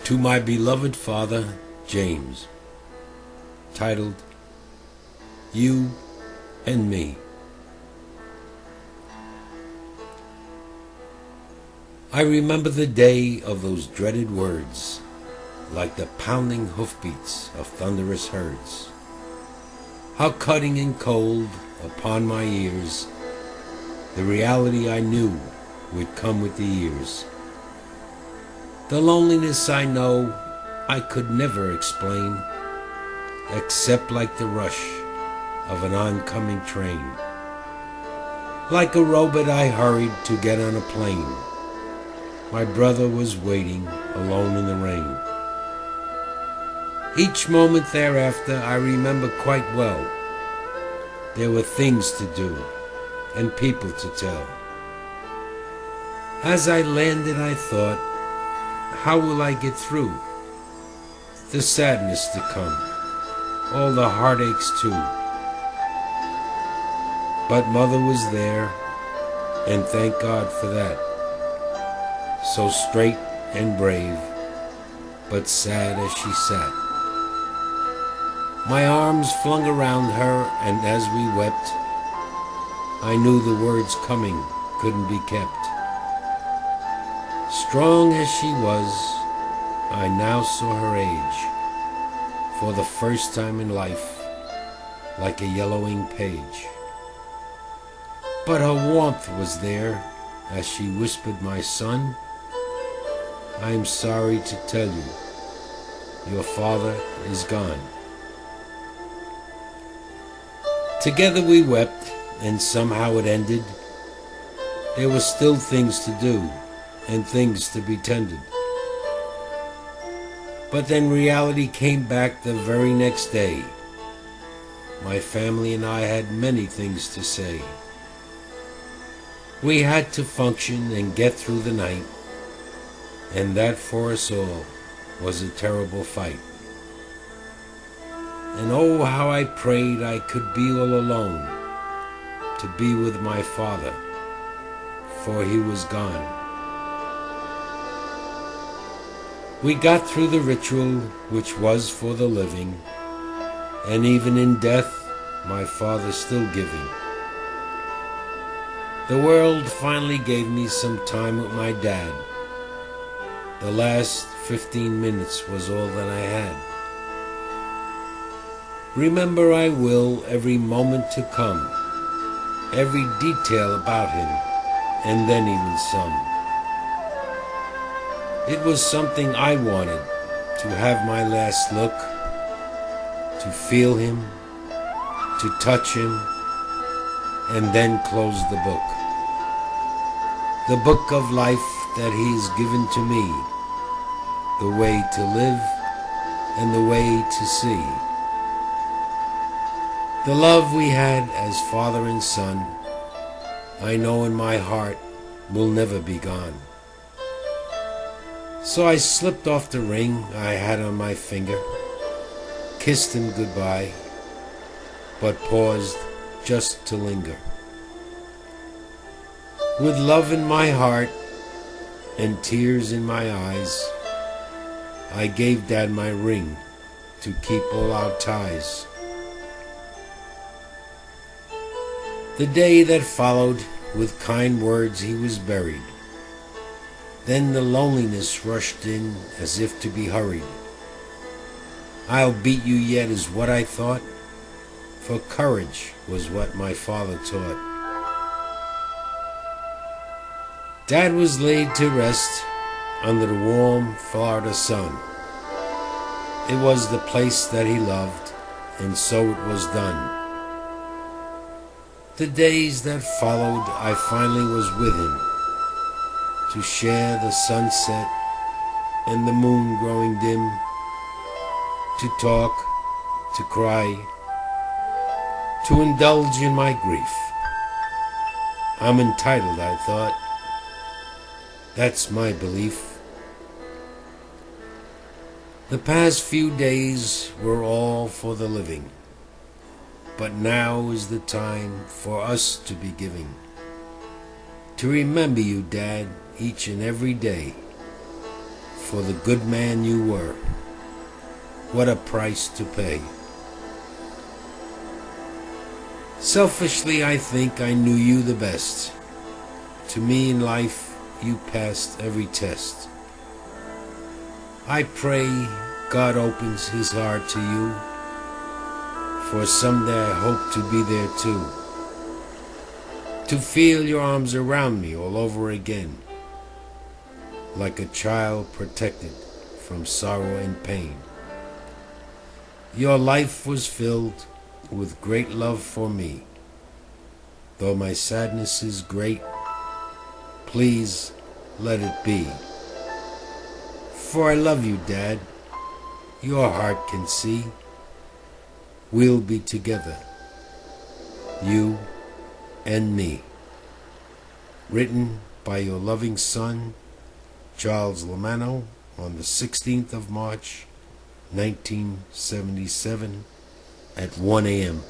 To my beloved father, James, titled, You and Me. I remember the day of those dreaded words, like the pounding hoofbeats of thunderous herds. How cutting and cold upon my ears the reality I knew would come with the years. The loneliness I know I could never explain, except like the rush of an oncoming train. Like a robot I hurried to get on a plane. My brother was waiting alone in the rain. Each moment thereafter I remember quite well. There were things to do and people to tell. As I landed I thought, how will I get through the sadness to come, all the heartaches too? But mother was there, and thank God for that. So straight and brave, but sad as she sat. My arms flung around her, and as we wept, I knew the words coming couldn't be kept. Strong as she was, I now saw her age, for the first time in life, like a yellowing page. But her warmth was there as she whispered, my son, I am sorry to tell you, your father is gone. Together we wept, and somehow it ended. There were still things to do and things to be tended. But then reality came back the very next day. My family and I had many things to say. We had to function and get through the night, and that for us all was a terrible fight. And oh, how I prayed I could be all alone, to be with my father, for he was gone. We got through the ritual which was for the living, and even in death my father still giving. The world finally gave me some time with my dad. The last 15 minutes was all that I had. Remember I will every moment to come, every detail about him, and then even some. It was something I wanted, to have my last look, to feel him, to touch him, and then close the book. The book of life that he's given to me, the way to live and the way to see. The love we had as father and son, I know in my heart will never be gone. So I slipped off the ring I had on my finger, kissed him goodbye, but paused just to linger. With love in my heart and tears in my eyes, I gave Dad my ring to keep all our ties. The day that followed, with kind words he was buried. Then the loneliness rushed in as if to be hurried. I'll beat you yet is what I thought, for courage was what my father taught. Dad was laid to rest under the warm Florida sun. It was the place that he loved, and so it was done. The days that followed, I finally was with him, to share the sunset and the moon growing dim, to talk, to cry, to indulge in my grief. I'm entitled, I thought. That's my belief. The past few days were all for the living, but now is the time for us to be giving. To remember you, Dad, each and every day, for the good man you were. What a price to pay. Selfishly, I think I knew you the best. To me in life, you passed every test. I pray God opens his heart to you, for someday I hope to be there too. To feel your arms around me all over again, like a child protected from sorrow and pain. Your life was filled with great love for me. Though my sadness is great, please let it be. For I love you, Dad. Your heart can see. We'll be together, you and me. Written by your loving son, Charles Lamanno, on the 16th of March, 1977, at 1 a.m.